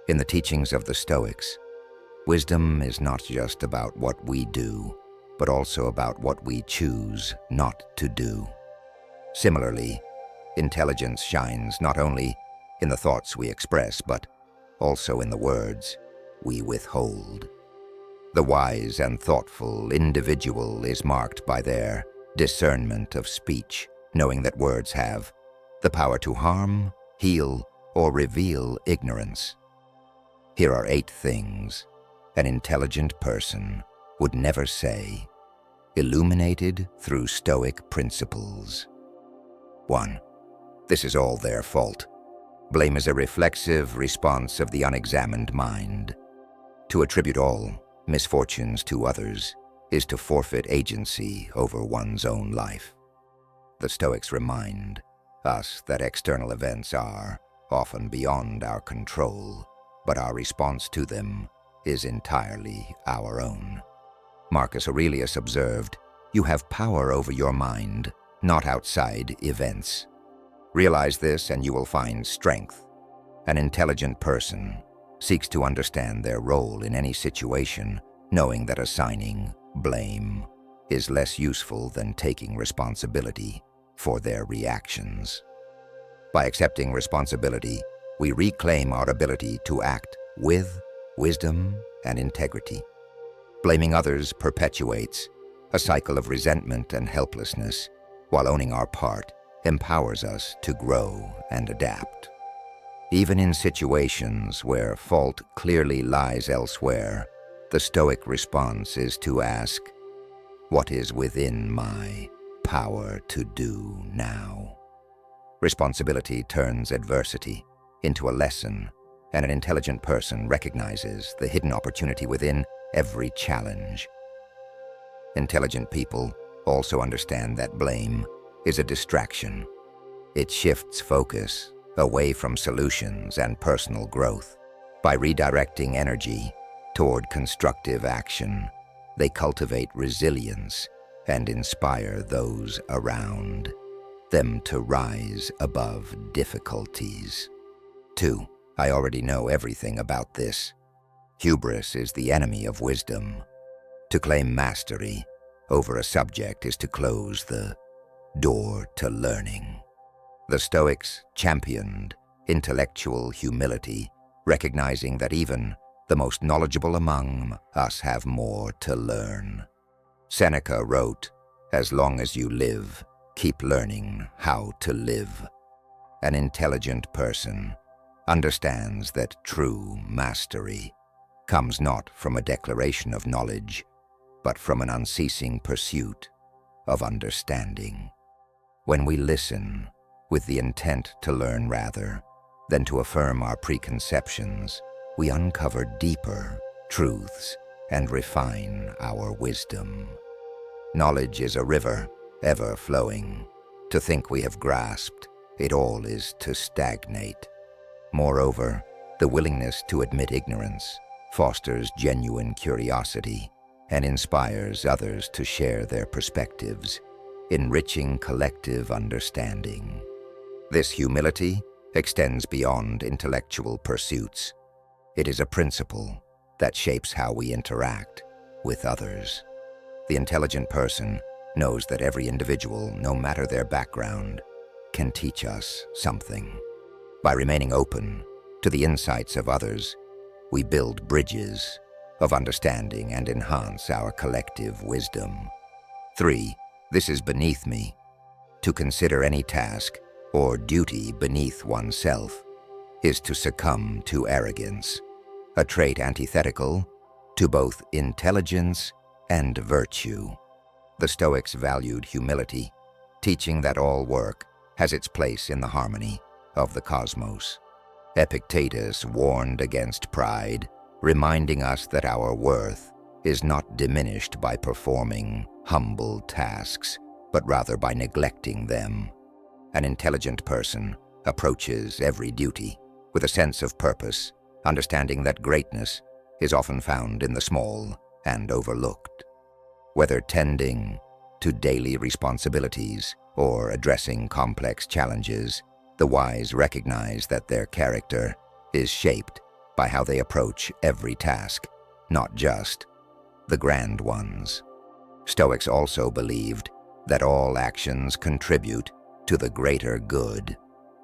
In the teachings of the Stoics, wisdom is not just about what we do, but also about what we choose not to do. Similarly, intelligence shines not only in the thoughts we express, but also in the words we withhold. The wise and thoughtful individual is marked by their discernment of speech, knowing that words have the power to harm, heal, or reveal ignorance. Here are 8 things an intelligent person would never say, illuminated through Stoic principles. 1. This is all their fault. Blame is a reflexive response of the unexamined mind. To attribute all misfortunes to others is to forfeit agency over one's own life. The Stoics remind us that external events are often beyond our control, but our response to them is entirely our own. Marcus Aurelius observed, "You have power over your mind, not outside events. Realize this and you will find strength." An intelligent person seeks to understand their role in any situation, knowing that assigning blame is less useful than taking responsibility for their reactions. By accepting responsibility, we reclaim our ability to act with wisdom and integrity. Blaming others perpetuates a cycle of resentment and helplessness, while owning our part empowers us to grow and adapt. Even in situations where fault clearly lies elsewhere, the Stoic response is to ask, "What is within my power to do now?" Responsibility turns adversity into a lesson, and an intelligent person recognizes the hidden opportunity within every challenge. Intelligent people also understand that blame is a distraction. It shifts focus away from solutions and personal growth. By redirecting energy toward constructive action, they cultivate resilience and inspire those around them to rise above difficulties. 2. I already know everything about this. Hubris is the enemy of wisdom. To claim mastery over a subject is to close the door to learning. The Stoics championed intellectual humility, recognizing that even the most knowledgeable among us have more to learn. Seneca wrote, "As long as you live, keep learning how to live." An intelligent person understands that true mastery comes not from a declaration of knowledge, but from an unceasing pursuit of understanding. When we listen with the intent to learn rather than to affirm our preconceptions, we uncover deeper truths and refine our wisdom. Knowledge is a river, ever flowing. To think we have grasped it all is to stagnate. Moreover, the willingness to admit ignorance fosters genuine curiosity and inspires others to share their perspectives, enriching collective understanding. This humility extends beyond intellectual pursuits. It is a principle that shapes how we interact with others. The intelligent person knows that every individual, no matter their background, can teach us something. By remaining open to the insights of others, we build bridges of understanding and enhance our collective wisdom. 3. This is beneath me. To consider any task or duty beneath oneself is to succumb to arrogance, a trait antithetical to both intelligence and virtue. The Stoics valued humility, teaching that all work has its place in the harmony of the cosmos. Epictetus warned against pride, reminding us that our worth is not diminished by performing humble tasks, but rather by neglecting them. An intelligent person approaches every duty with a sense of purpose, understanding that greatness is often found in the small and overlooked. Whether tending to daily responsibilities or addressing complex challenges, the wise recognize that their character is shaped by how they approach every task, not just the grand ones. Stoics also believed that all actions contribute to the greater good.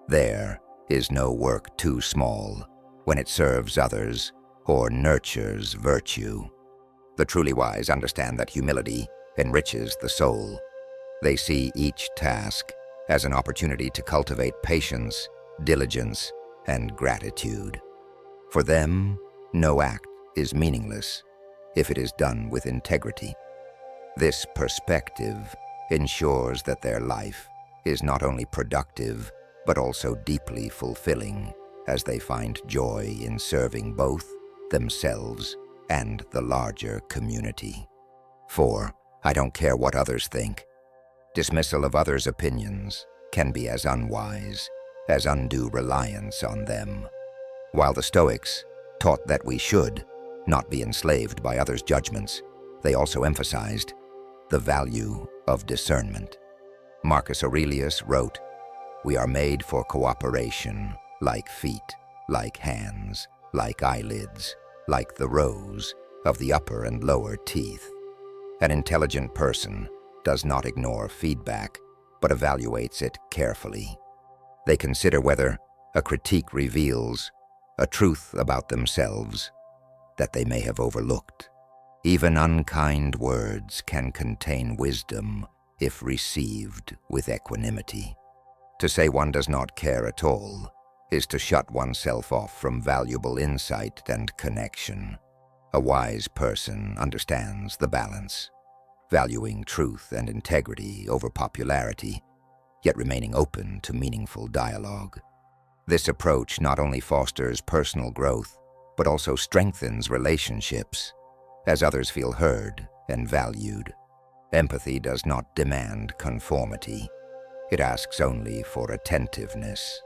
There is no work too small when it serves others or nurtures virtue. The truly wise understand that humility enriches the soul. They see each task as an opportunity to cultivate patience, diligence, and gratitude. For them, no act is meaningless if it is done with integrity. This perspective ensures that their life is not only productive, but also deeply fulfilling, as they find joy in serving both themselves and the larger community. 4. I don't care what others think. Dismissal of others' opinions can be as unwise as undue reliance on them. While the Stoics taught that we should not be enslaved by others' judgments, they also emphasized the value of discernment. Marcus Aurelius wrote, "We are made for cooperation, like feet, like hands, like eyelids, like the rows of the upper and lower teeth." An intelligent person does not ignore feedback, but evaluates it carefully. They consider whether a critique reveals a truth about themselves that they may have overlooked. Even unkind words can contain wisdom if received with equanimity. To say one does not care at all is to shut oneself off from valuable insight and connection. A wise person understands the balance, valuing truth and integrity over popularity, yet remaining open to meaningful dialogue. This approach not only fosters personal growth, but also strengthens relationships, as others feel heard and valued. Empathy does not demand conformity. It asks only for attentiveness.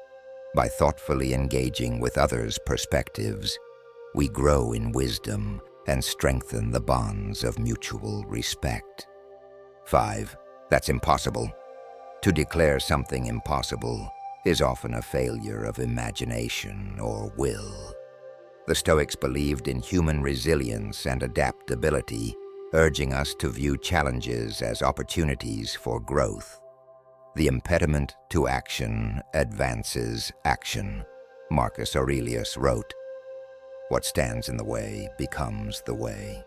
By thoughtfully engaging with others' perspectives, we grow in wisdom and strengthen the bonds of mutual respect. 5. That's impossible. To declare something impossible is often a failure of imagination or will. The Stoics believed in human resilience and adaptability, urging us to view challenges as opportunities for growth. The impediment to action advances action, Marcus Aurelius wrote. What stands in the way becomes the way.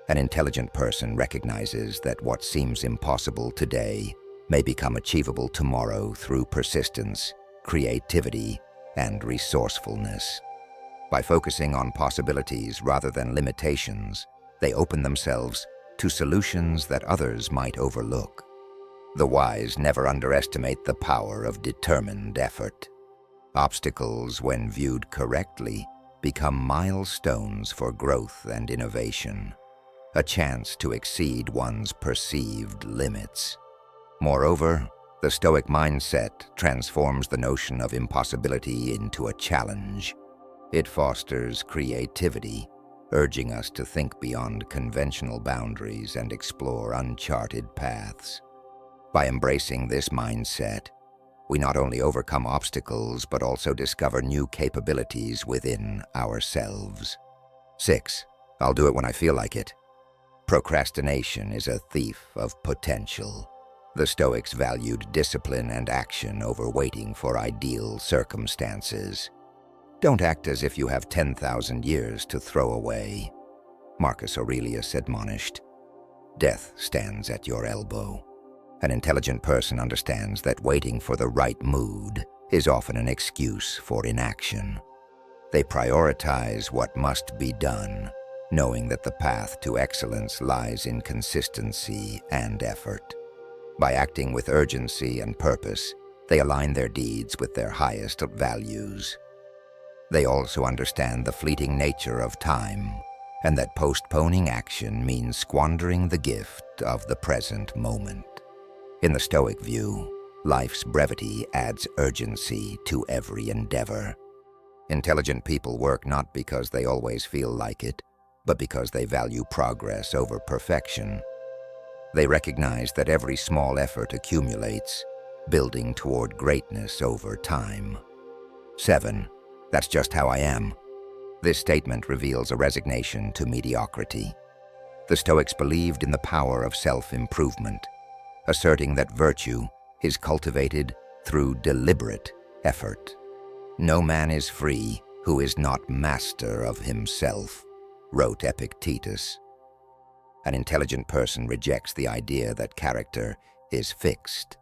An intelligent person recognizes that what seems impossible today may become achievable tomorrow through persistence, creativity, and resourcefulness. By focusing on possibilities rather than limitations, they open themselves to solutions that others might overlook. The wise never underestimate the power of determined effort. Obstacles, when viewed correctly, become milestones for growth and innovation, a chance to exceed one's perceived limits. Moreover, the Stoic mindset transforms the notion of impossibility into a challenge. It fosters creativity, urging us to think beyond conventional boundaries and explore uncharted paths. By embracing this mindset, we not only overcome obstacles but also discover new capabilities within ourselves. 6. I'll do it when I feel like it. Procrastination is a thief of potential. The Stoics valued discipline and action over waiting for ideal circumstances. Don't act as if you have 10,000 years to throw away, Marcus Aurelius admonished. Death stands at your elbow. An intelligent person understands that waiting for the right mood is often an excuse for inaction. They prioritize what must be done, knowing that the path to excellence lies in consistency and effort. By acting with urgency and purpose, they align their deeds with their highest values. They also understand the fleeting nature of time, and that postponing action means squandering the gift of the present moment. In the Stoic view, life's brevity adds urgency to every endeavor. Intelligent people work not because they always feel like it, but because they value progress over perfection. They recognize that every small effort accumulates, building toward greatness over time. 7. That's just how I am. This statement reveals a resignation to mediocrity. The Stoics believed in the power of self-improvement, asserting that virtue is cultivated through deliberate effort. "No man is free who is not master of himself," wrote Epictetus. An intelligent person rejects the idea that character is fixed.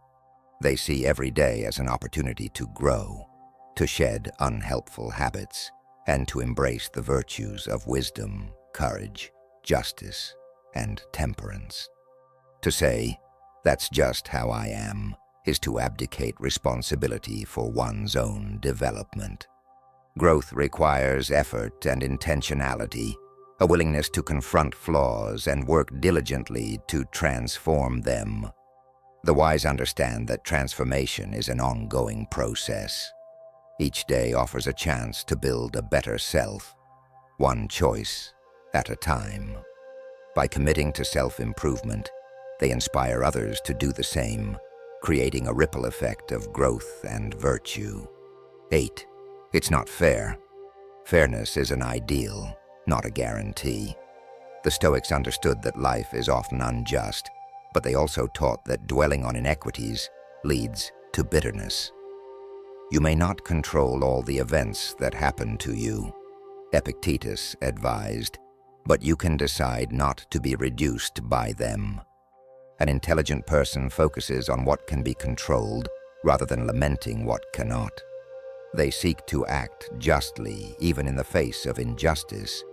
They see every day as an opportunity to grow, to shed unhelpful habits, and to embrace the virtues of wisdom, courage, justice, and temperance. To say, "That's just how I am," is to abdicate responsibility for one's own development. Growth requires effort and intentionality, a willingness to confront flaws and work diligently to transform them. The wise understand that transformation is an ongoing process. Each day offers a chance to build a better self, one choice at a time. By committing to self-improvement, they inspire others to do the same, creating a ripple effect of growth and virtue. 8. It's not fair. Fairness is an ideal, not a guarantee. The Stoics understood that life is often unjust, but they also taught that dwelling on inequities leads to bitterness. "You may not control all the events that happen to you," Epictetus advised, "but you can decide not to be reduced by them." An intelligent person focuses on what can be controlled rather than lamenting what cannot. They seek to act justly even in the face of injustice,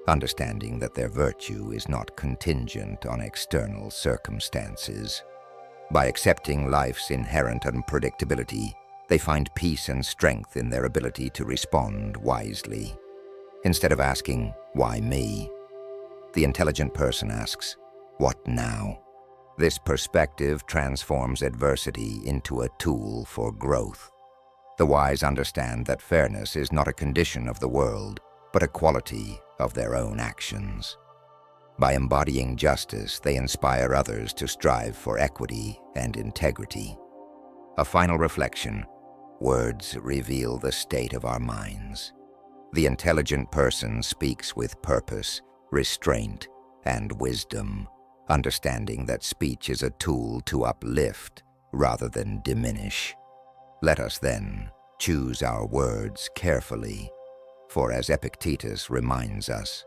understanding that their virtue is not contingent on external circumstances. By accepting life's inherent unpredictability, they find peace and strength in their ability to respond wisely. Instead of asking, "Why me?" the intelligent person asks, "What now?" This perspective transforms adversity into a tool for growth. The wise understand that fairness is not a condition of the world, but a quality of their own actions. By embodying justice, they inspire others to strive for equity and integrity. A final reflection: words reveal the state of our minds. The intelligent person speaks with purpose, restraint, and wisdom, understanding that speech is a tool to uplift rather than diminish. Let us then choose our words carefully, for as Epictetus reminds us,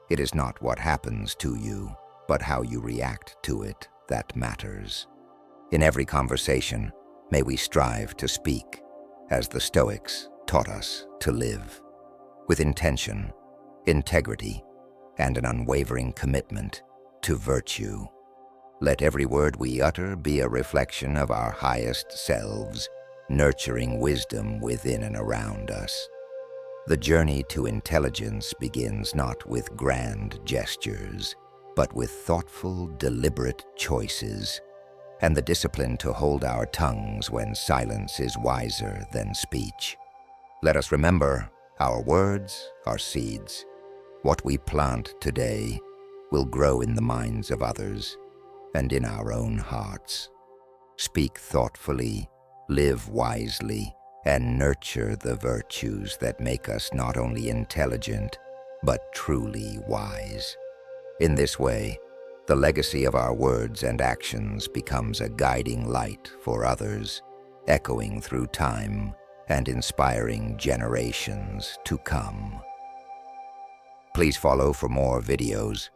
it is not what happens to you, but how you react to it that matters. In every conversation, may we strive to speak as the Stoics taught us to live, with intention, integrity, and an unwavering commitment to virtue. Let every word we utter be a reflection of our highest selves, nurturing wisdom within and around us. The journey to intelligence begins not with grand gestures, but with thoughtful, deliberate choices, and the discipline to hold our tongues when silence is wiser than speech. Let us remember, our words are seeds. What we plant today will grow in the minds of others and in our own hearts. Speak thoughtfully, live wisely, and nurture the virtues that make us not only intelligent, but truly wise. In this way, the legacy of our words and actions becomes a guiding light for others, echoing through time and inspiring generations to come. Please follow for more videos